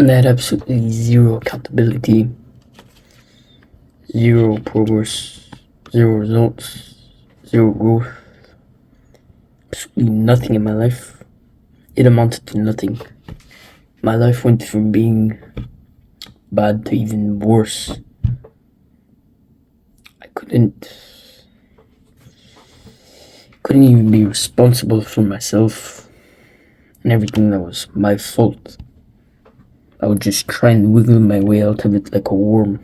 And I had absolutely zero accountability, zero progress, zero results, zero growth, absolutely nothing in my life. It amounted to nothing. My life went from being bad to even worse. I couldn't even be responsible for myself and everything that was my fault. I would just try and wiggle my way out of it like a worm.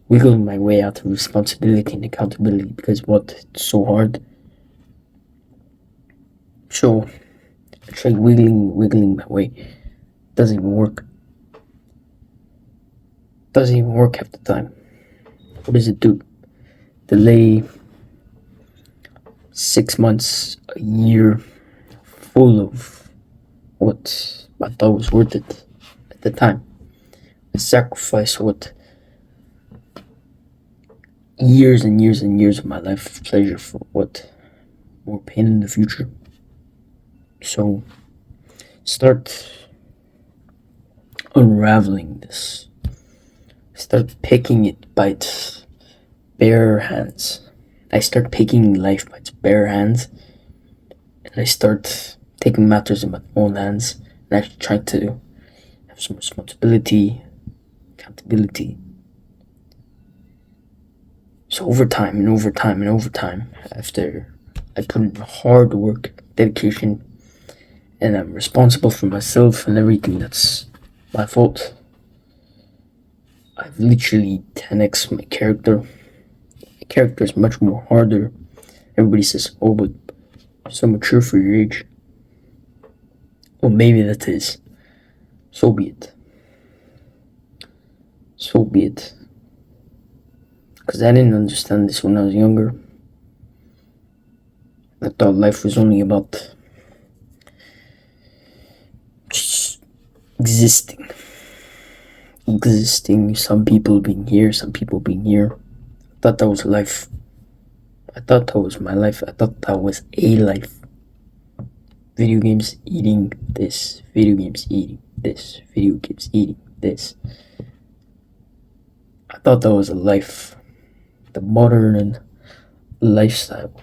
Wiggle my way out of responsibility and accountability because what? It's so hard. So I tried wiggling my way. Doesn't even work. Doesn't even work half the time. What does it do? Delay 6 months, a year full of what I thought was worth it at the time. I sacrificed what years and years and years of my life of pleasure for what more pain in the future. So start unraveling this. Start picking it by its bare hands. I start picking life by its bare hands, and I start taking matters in my own hands and actually trying to have some responsibility, accountability. So over time and over time and over time, after I put in hard work, dedication, and I'm responsible for myself and everything that's my fault, I've literally 10x my character. My character is much more harder. Everybody says, oh, but you're so mature for your age. Well, maybe that is. So be it. So be it. Because I didn't understand this when I was younger. I thought life was only about just existing. Some people being here, some people being here. I thought that was life. I thought that was my life. I thought that was a life. Video games eating this. Video games eating this. Video games eating this. I thought that was a life. The modern lifestyle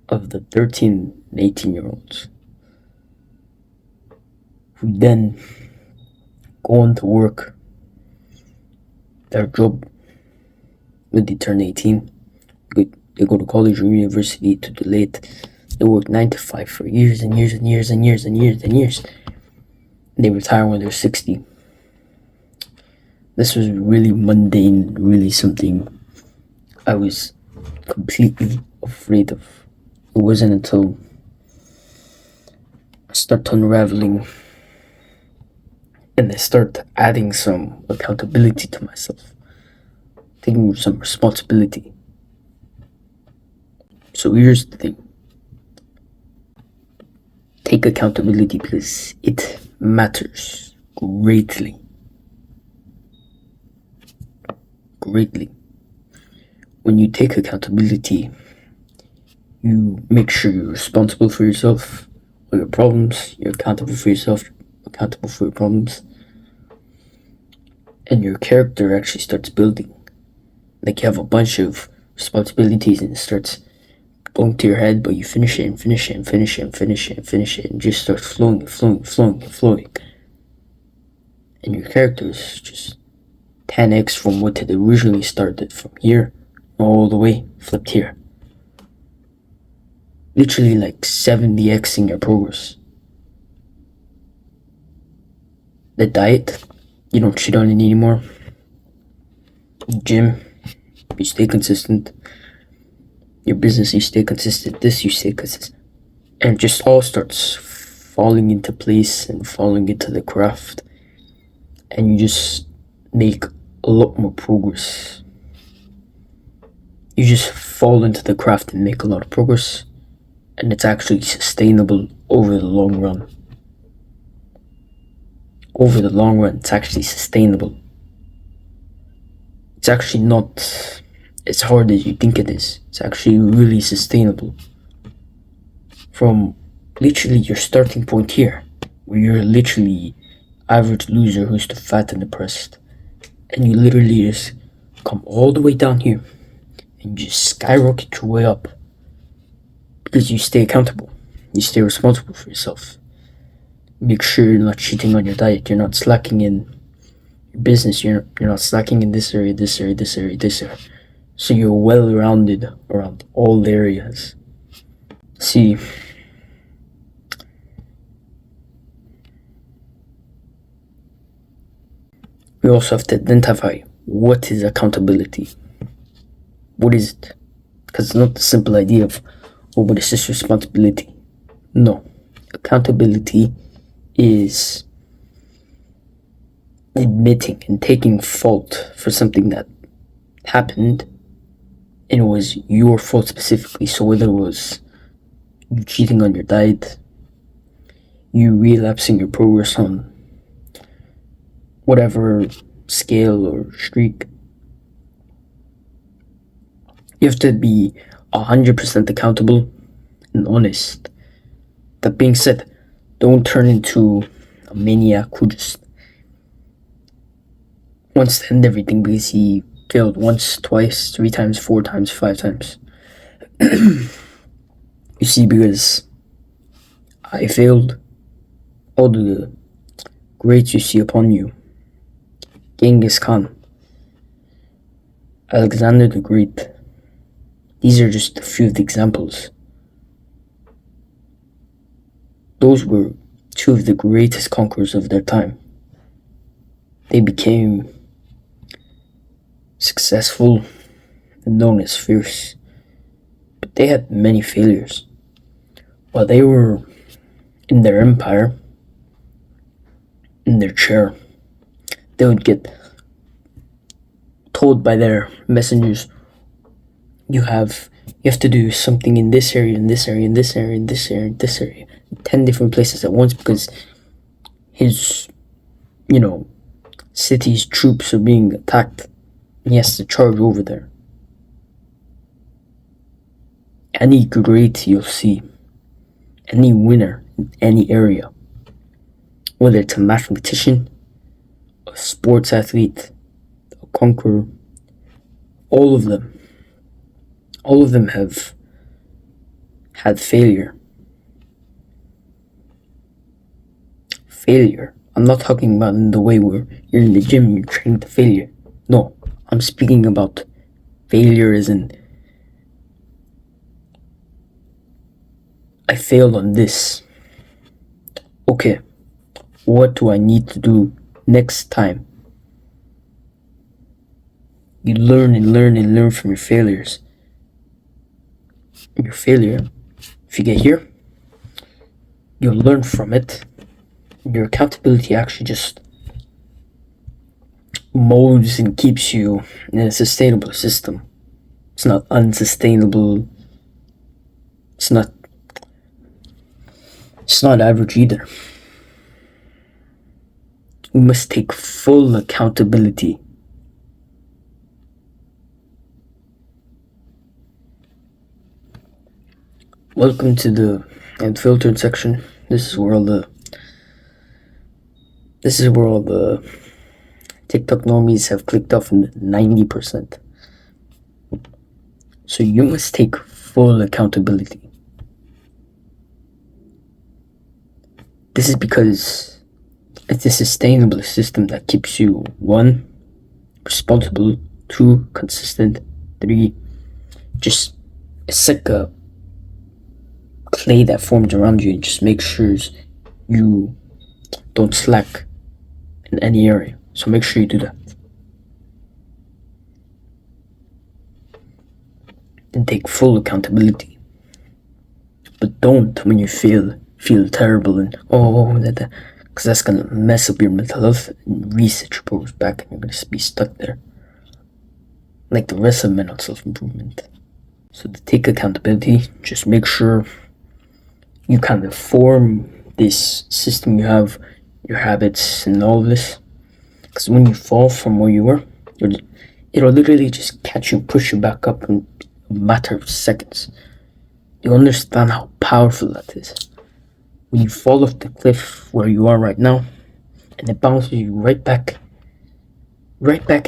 of the 13 and 18-year-olds who then go on to work their job when they turn 18. They go to college or university to do late. They work 9 to 5 for years and years and years and years and years and years. They retire when they're 60. This was really mundane, really something I was completely afraid of. It wasn't until I start unraveling and I start adding some accountability to myself, taking some responsibility. So here's the thing. Take accountability because it matters greatly. Greatly. When you take accountability, you make sure you're responsible for yourself or your problems. You're accountable for yourself, accountable for your problems. And your character actually starts building. Like you have a bunch of responsibilities and it starts going to your head, but you finish it and finish it and finish it and finish it and finish it and just starts flowing and flowing and flowing and flowing. And your character is just 10x from what it originally started, from here all the way flipped here. Literally like 70x in your progress. The diet, you don't cheat on it anymore. Gym, you stay consistent. Your business, you stay consistent. This, you stay consistent. And it just all starts falling into place and falling into the craft. And you just make a lot more progress. You just fall into the craft and make a lot of progress. And it's actually sustainable over the long run. Over the long run, it's actually sustainable. It's actually not as hard as you think it is. It's actually really sustainable. From literally your starting point here, where you're literally average loser who's too fat and depressed, and you literally just come all the way down here and just skyrocket your way up because you stay accountable, you stay responsible for yourself. Make sure you're not cheating on your diet, you're not slacking in your business, you're not slacking in this area, this area, this area, this area. So you're well rounded around all areas. See, we also have to identify what is accountability. What is it? Because it's not the simple idea of, oh, but it's just responsibility. No. Accountability is admitting and taking fault for something that happened and it was your fault specifically. So whether it was you cheating on your diet, you relapsing your progress on whatever scale or streak, you have to be 100% accountable and honest. That being said, don't turn into a maniac who just wants to end everything because he failed once, twice, 3 times, 4 times, 5 times. You see, because I failed, all the greats you see upon you, Genghis Khan, Alexander the Great, these are just a few of the examples. Those were 2 of the greatest conquerors of their time. They became successful and known as fierce, but they had many failures. While they were in their empire, in their chair, they would get told by their messengers, you have to do something in this area, in this area, in this area, in this area, in this area, 10 different places at once, because his, city's troops are being attacked. He has to charge over there. Any great you'll see, any winner in any area, whether it's a mathematician, a sports athlete, a conqueror, all of them have had failure. Failure. I'm not talking about in the way where you're in the gym and you're training to failure. No, I'm speaking about failure as in, I failed on this. Okay, what do I need to do next time? You learn and learn and learn from your failures. Your failure, if you get here, you'll learn from it. Your accountability actually just molds and keeps you in a sustainable system. It's not unsustainable. It's not average either. You must take full accountability. Welcome to the unfiltered section. This is where all the TikTok normies have clicked off in 90%. So you must take full accountability. This is because it's a sustainable system that keeps you 1, responsible, 2, consistent, 3, just it's like a clay that forms around you. It just makes sure you don't slack in any area. So make sure you do that. And take full accountability. But don't, when you feel terrible and because that's gonna mess up your mental health and reset your progress back, and you're gonna be stuck there. Like the rest of men on self-improvement. So to take accountability, just make sure you kind of form this system you have, your habits and all of this. Because when you fall from where you were, it'll literally just catch you, push you back up in a matter of seconds. You understand how powerful that is. when you fall off the cliff where you are right now, and it bounces you right back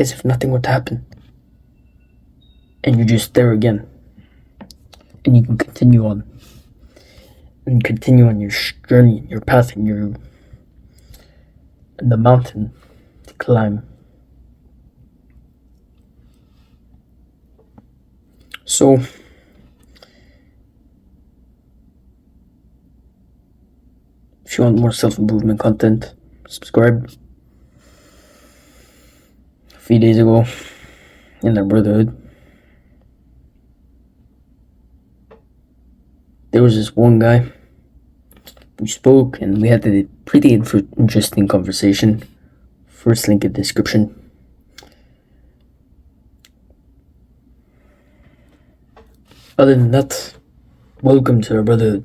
as if nothing would happen, and you're just there again, and you can continue on, and continue on your journey, your path, and the mountain to climb. So, if you want more self-improvement content, subscribe. A few days ago, in our brotherhood, there was this one guy. We spoke and we had a pretty interesting conversation. First link in description. Other than that, welcome to our brotherhood.